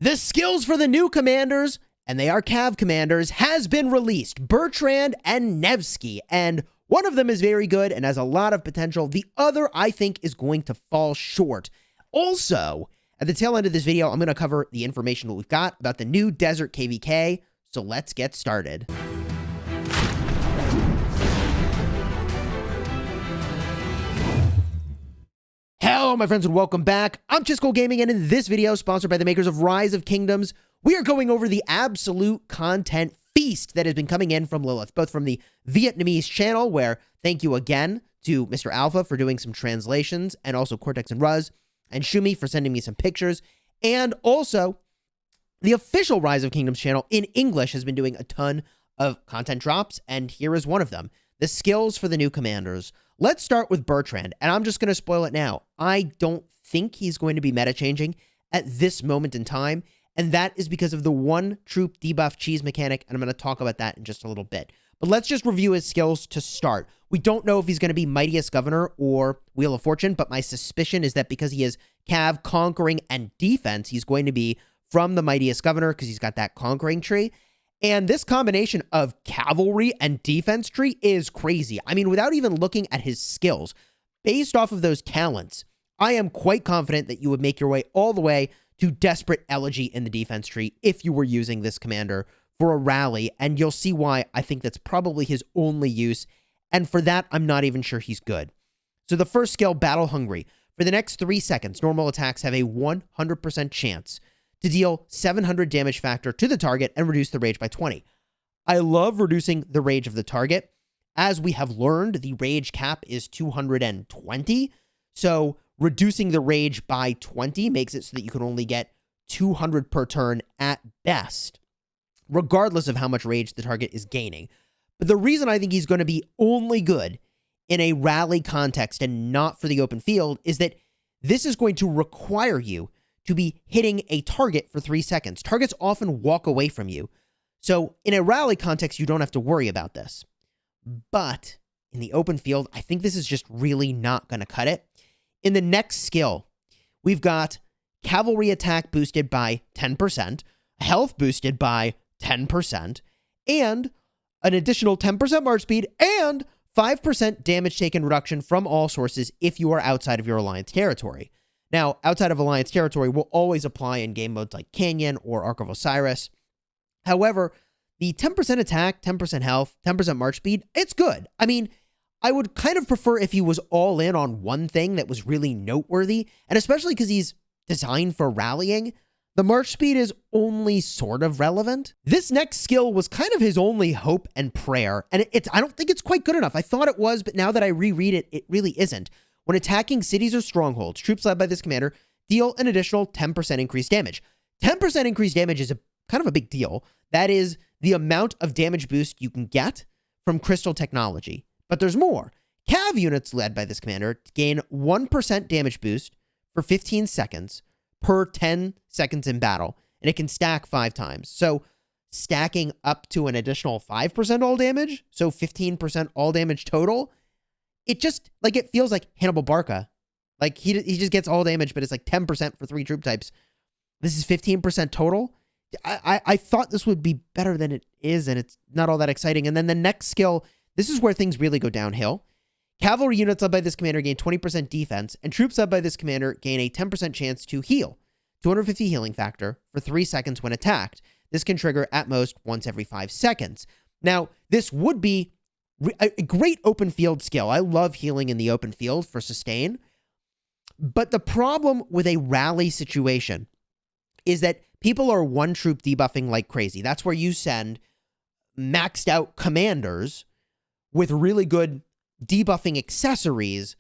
The skills for the new commanders, and they are Cav commanders, has been released. Bertrand and Nevsky, and one of them is very good and has a lot of potential. The other, I think, is going to fall short. Also, at the tail end of this video, I'm going to cover the information that we've got about the new Desert KvK, so let's get started. Hello, my friends, and welcome back. I'm Chisgule Gaming, and in this video, sponsored by the makers of Rise of Kingdoms, we are going over the absolute content feast that has been coming in from Lilith, both from the Vietnamese channel, where thank you again to Mr. Alpha for doing some translations, and also Cortex and Ruz, and Shumi for sending me some pictures, and also the official Rise of Kingdoms channel in English has been doing a ton of content drops, and here is one of them. The skills for the new commanders. Let's start with Bertrand, and I'm just going to spoil it now. I don't think he's going to be meta-changing at this moment in time, and that is because of the one troop debuff cheese mechanic, and I'm going to talk about that in just a little bit. But let's just review his skills to start. We don't know if he's going to be Mightiest Governor or Wheel of Fortune, but my suspicion is that because he is Cav, Conquering, and Defense, he's going to be from the Mightiest Governor because he's got that Conquering tree. And this combination of cavalry and defense tree is crazy. I mean, without even looking at his skills, based off of those talents, I am quite confident that you would make your way all the way to Desperate Elegy in the defense tree if you were using this commander for a rally, and you'll see why I think that's probably his only use, and for that, I'm not even sure he's good. So the first skill, Battle Hungry. For the next 3 seconds, normal attacks have a 100% chance to deal 700 damage factor to the target and reduce the rage by 20. I love reducing the rage of the target. As we have learned, the rage cap is 220, so reducing the rage by 20 makes it so that you can only get 200 per turn at best, regardless of how much rage the target is gaining. But the reason I think he's going to be only good in a rally context and not for the open field is that this is going to require you to be hitting a target for 3 seconds. Targets often walk away from you. So in a rally context, you don't have to worry about this. But in the open field, I think this is just really not going to cut it. In the next skill, we've got cavalry attack boosted by 10%, health boosted by 10%, and an additional 10% march speed, and 5% damage taken reduction from all sources if you are outside of your alliance territory. Now, outside of alliance territory will always apply in game modes like Canyon or Ark of Osiris. However, the 10% attack, 10% health, 10% march speed, it's good. I mean, I would kind of prefer if he was all in on one thing that was really noteworthy, and especially because he's designed for rallying, the march speed is only sort of relevant. This next skill was kind of his only hope and prayer, and I don't think it's quite good enough. I thought it was, but now that I reread it, it really isn't. When attacking cities or strongholds, troops led by this commander deal an additional 10% increased damage. 10% increased damage is kind of a big deal. That is the amount of damage boost you can get from crystal technology. But there's more. Cav units led by this commander gain 1% damage boost for 15 seconds per 10 seconds in battle, and it can stack 5 times. So stacking up to an additional 5% all damage, so 15% all damage total, it just, like, it feels like Hannibal Barca. Like, he just gets all damage, but it's like 10% for 3 troop types. This is 15% total. I thought this would be better than it is, and it's not all that exciting. And then the next skill, this is where things really go downhill. Cavalry units led by this commander gain 20% defense, and troops led by this commander gain a 10% chance to heal. 250 healing factor for 3 seconds when attacked. This can trigger at most once every 5 seconds. Now, this would be a great open field skill. I love healing in the open field for sustain. But the problem with a rally situation is that people are one troop debuffing like crazy. That's where you send maxed out commanders with really good debuffing accessories,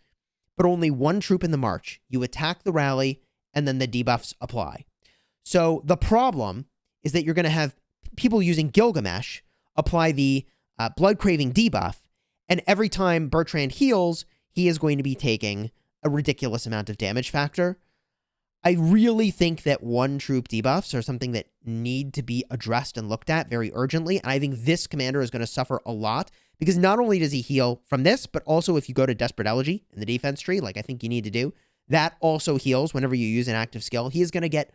but only one troop in the march. You attack the rally, and then the debuffs apply. So the problem is that you're going to have people using Gilgamesh apply the blood craving debuff, and every time Bertrand heals, he is going to be taking a ridiculous amount of damage factor. I really think that one troop debuffs are something that need to be addressed and looked at very urgently, and I think this commander is going to suffer a lot, because not only does he heal from this, but also if you go to Desperate Elegy in the defense tree, like I think you need to do, that also heals whenever you use an active skill. He is going to get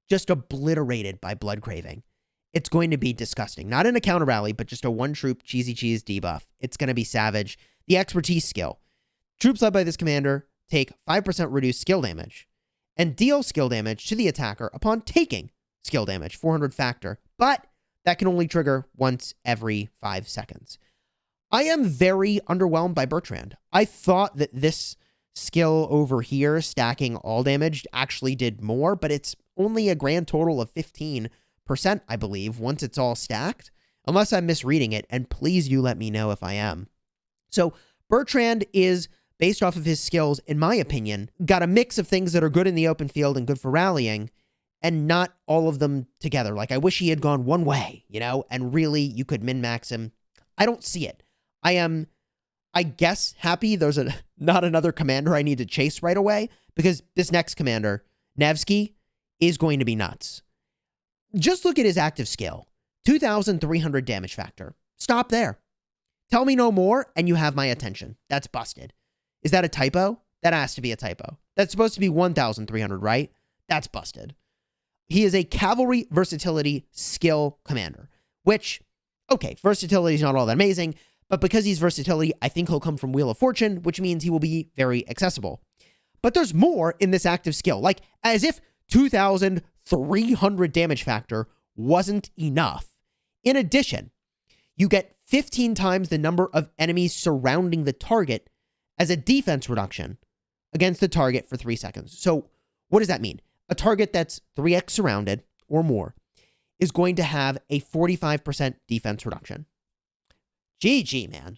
just obliterated by Blood Craving. It's going to be disgusting. Not in a counter rally, but just a one-troop cheesy cheese debuff. It's going to be savage. The expertise skill. Troops led by this commander take 5% reduced skill damage and deal skill damage to the attacker upon taking skill damage, 400 factor, but that can only trigger once every 5 seconds. I am very underwhelmed by Bertrand. I thought that this skill over here, stacking all damage, actually did more, but it's only a grand total of 15%, I believe, once it's all stacked, unless I'm misreading it, and please do let me know if I am. So Bertrand is, based off of his skills, in my opinion, got a mix of things that are good in the open field and good for rallying, and not all of them together. Like, I wish he had gone one way, you know, and really you could min-max him. I don't see it. I am, I guess, happy there's not another commander I need to chase right away, because this next commander, Nevsky, is going to be nuts. Just look at his active skill. 2,300 damage factor. Stop there. Tell me no more, and you have my attention. That's busted. Is that a typo? That has to be a typo. That's supposed to be 1,300, right? That's busted. He is a cavalry versatility skill commander, which, okay, versatility is not all that amazing, but because he's versatility, I think he'll come from Wheel of Fortune, which means he will be very accessible. But there's more in this active skill, like as if 2,300 damage factor wasn't enough. In addition, you get 15 times the number of enemies surrounding the target as a defense reduction against the target for 3 seconds. So what does that mean? A target that's 3x surrounded or more is going to have a 45% defense reduction. GG, man.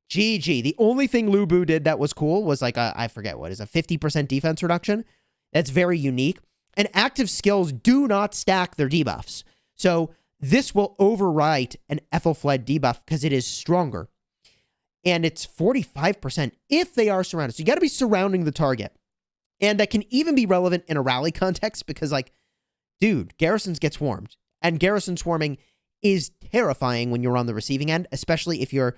GG. The only thing Lubu did that was cool was like I forget what is a 50% defense reduction. That's very unique. And active skills do not stack their debuffs. So this will overwrite an Ethelfled debuff because it is stronger. And it's 45% if they are surrounded. So you got to be surrounding the target. And that can even be relevant in a rally context because, like, dude, garrisons get swarmed. And garrison swarming is terrifying when you're on the receiving end, especially if you're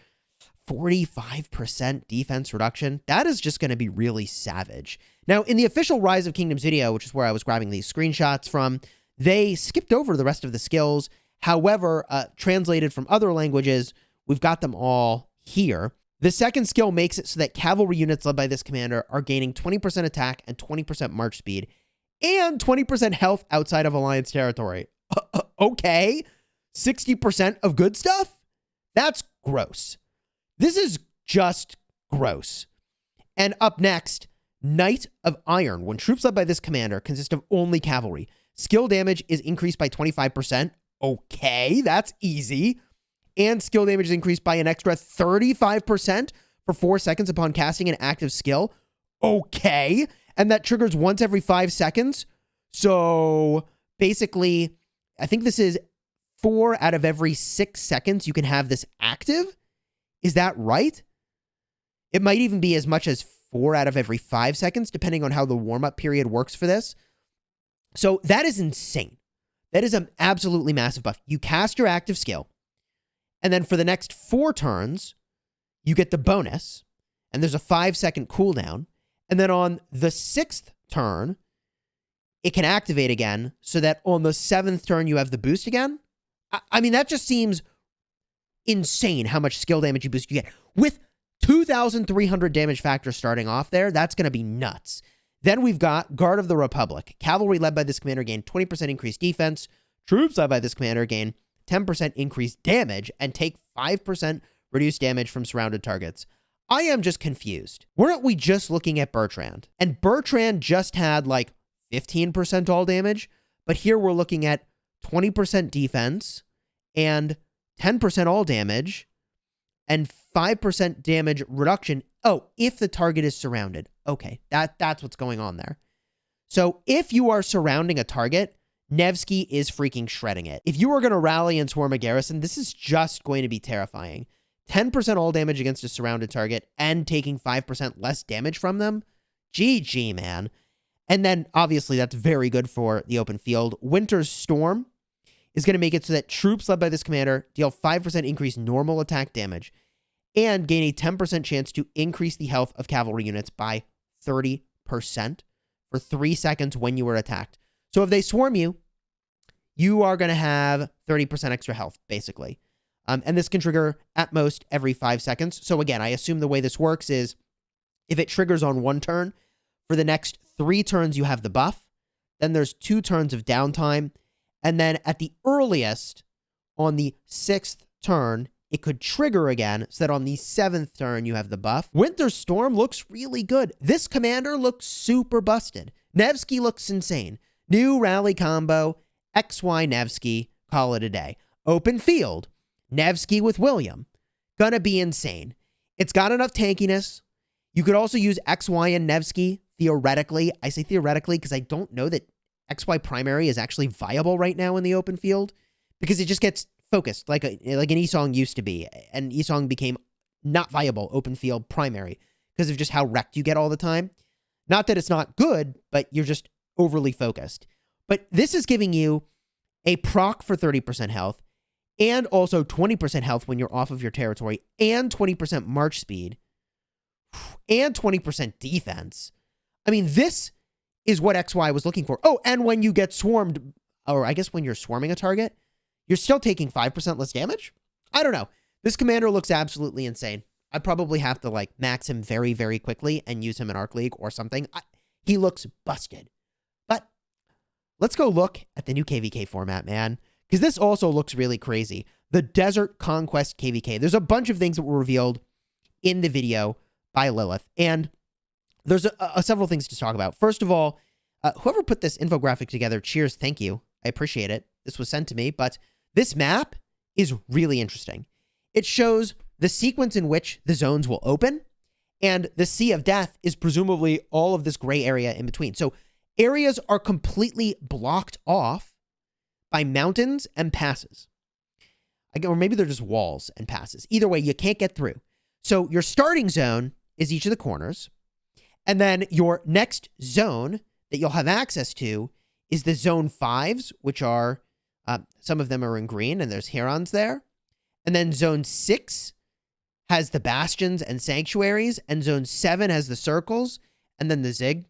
45% defense reduction. That is just going to be really savage. Now, in the official Rise of Kingdoms video, which is where I was grabbing these screenshots from, they skipped over the rest of the skills. However, translated from other languages, we've got them all here. The second skill makes it so that cavalry units led by this commander are gaining 20% attack and 20% march speed and 20% health outside of alliance territory. Okay, 60% of good stuff? That's gross. This is just gross. And up next, Knight of Iron. When troops led by this commander consist of only cavalry, skill damage is increased by 25%. Okay, that's easy. And skill damage is increased by an extra 35% for 4 seconds upon casting an active skill. Okay. And that triggers once every 5 seconds. So basically, I think this is 4 out of every 6 seconds you can have this active. Is that right? It might even be as much as 4 out of every 5 seconds, depending on how the warm-up period works for this. So that is insane. That is an absolutely massive buff. You cast your active skill. And then for the next 4 turns, you get the bonus, and there's a 5-second cooldown. And then on the 6th turn, it can activate again, so that on the 7th turn, you have the boost again. I mean, that just seems insane how much skill damage you boost you get. With 2,300 damage factor starting off there, that's going to be nuts. Then we've got Guard of the Republic. Cavalry led by this commander gain 20% increased defense. Troops led by this commander gain 10% increased damage and take 5% reduced damage from surrounded targets. I am just confused. Weren't we just looking at Bertrand? And Bertrand just had like 15% all damage, but here we're looking at 20% defense and 10% all damage and 5% damage reduction. Oh, if the target is surrounded. Okay, that's what's going on there. So if you are surrounding a target, Nevsky is freaking shredding it. If you are going to rally and swarm a garrison, this is just going to be terrifying. 10% all damage against a surrounded target and taking 5% less damage from them. GG, man. And then, obviously, that's very good for the open field. Winter's Storm is going to make it so that troops led by this commander deal 5% increased normal attack damage and gain a 10% chance to increase the health of cavalry units by 30% for 3 seconds when you are attacked. So if they swarm you you are going to have 30% extra health, basically. And this can trigger at most every 5 seconds. So again, I assume the way this works is if it triggers on one turn, for the next 3 turns, you have the buff. Then there's 2 turns of downtime. And then at the earliest, on the 6th turn, it could trigger again, so that on the 7th turn, you have the buff. Winter Storm looks really good. This commander looks super busted. Nevsky looks insane. New rally combo, XY Nevsky, call it a day. Open field, Nevsky with William. Gonna be insane. It's got enough tankiness. You could also use XY and Nevsky, theoretically. I say theoretically because I don't know that XY primary is actually viable right now in the open field, because it just gets focused like an Esong used to be, and Esong became not viable open field primary because of just how wrecked you get all the time. Not that it's not good, but you're just overly focused. But this is giving you a proc for 30% health, and also 20% health when you're off of your territory, and 20% march speed, and 20% defense. I mean, this is what XY was looking for. Oh, and when you get swarmed, or I guess when you're swarming a target, you're still taking 5% less damage? I don't know. This commander looks absolutely insane. I'd probably have to like max him very, very quickly and use him in Arc League or something. He looks busted. But let's go look at the new KvK format, man, because this also looks really crazy. The Desert Conquest KvK. There's a bunch of things that were revealed in the video by Lilith, and there's several things to talk about. First of all, whoever put this infographic together, cheers, thank you. I appreciate it. This was sent to me, but this map is really interesting. It shows the sequence in which the zones will open, and the Sea of Death is presumably all of this gray area in between. So areas are completely blocked off by mountains and passes. Or maybe they're just walls and passes. Either way, you can't get through. So your starting zone is each of the corners, and then your next zone that you'll have access to is the Zone 5s, which are, some of them are in green, and there's Herons there. And then Zone 6 has the Bastions and Sanctuaries, and Zone 7 has the Circles, and then the Zig.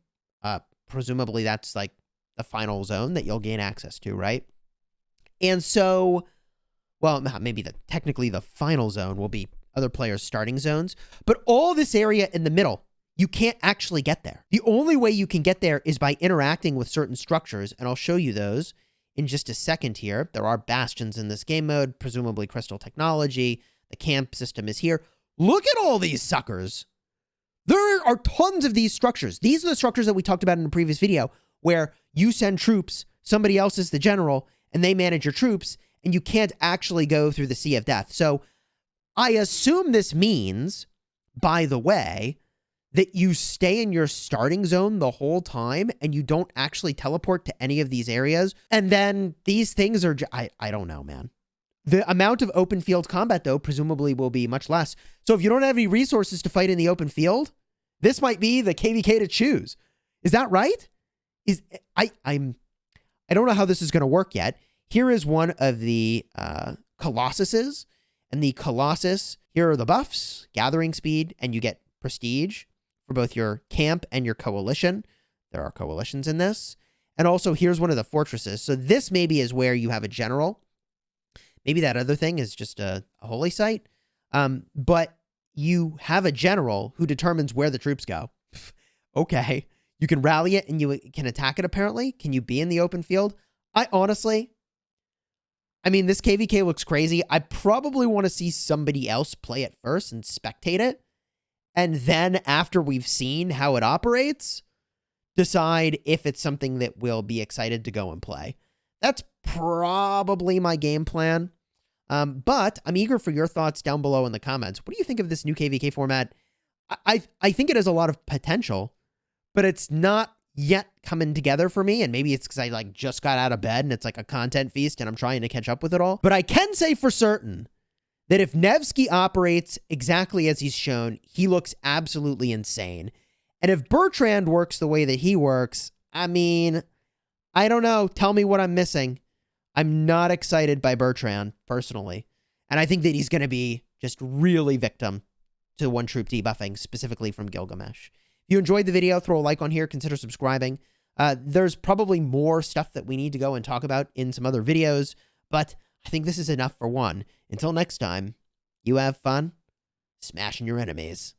Presumably that's like the final zone that you'll gain access to, right? And so, well, maybe technically the final zone will be other players' starting zones, but all this area in the middle, you can't actually get there. The only way you can get there is by interacting with certain structures, and I'll show you those in just a second here. There are bastions in this game mode, presumably crystal technology. The camp system is here. Look at all these suckers. There are tons of these structures. These are the structures that we talked about in the previous video, where you send troops, somebody else is the general, and they manage your troops, and you can't actually go through the Sea of Death. So I assume this means, by the way, that you stay in your starting zone the whole time and you don't actually teleport to any of these areas. And then these things are, I don't know, man. The amount of open field combat, though, presumably will be much less. So if you don't have any resources to fight in the open field, this might be the KvK to choose. Is that right? I don't know how this is going to work yet. Here is one of the Colossuses. And the Colossus, here are the buffs, gathering speed, and you get prestige for both your camp and your coalition. There are coalitions in this. And also, here's one of the fortresses. So this maybe is where you have a general. Maybe that other thing is just a holy site. But you have a general who determines where the troops go. Okay. You can rally it and you can attack it, apparently. Can you be in the open field? I mean, this KvK looks crazy. I probably want to see somebody else play it first and spectate it. And then after we've seen how it operates, decide if it's something that we'll be excited to go and play. That's probably my game plan. But I'm eager for your thoughts down below in the comments. What do you think of this new KvK format? I think it has a lot of potential, but it's not yet coming together for me. And maybe it's because I like just got out of bed and it's like a content feast and I'm trying to catch up with it all. But I can say for certain that if Nevsky operates exactly as he's shown, he looks absolutely insane. And if Bertrand works the way that he works, I mean, I don't know. Tell me what I'm missing. I'm not excited by Bertrand, personally. And I think that he's going to be just really victim to one troop debuffing, specifically from Gilgamesh. If you enjoyed the video, throw a like on here, consider subscribing. There's probably more stuff that we need to go and talk about in some other videos, but I think this is enough for one. Until next time, you have fun smashing your enemies.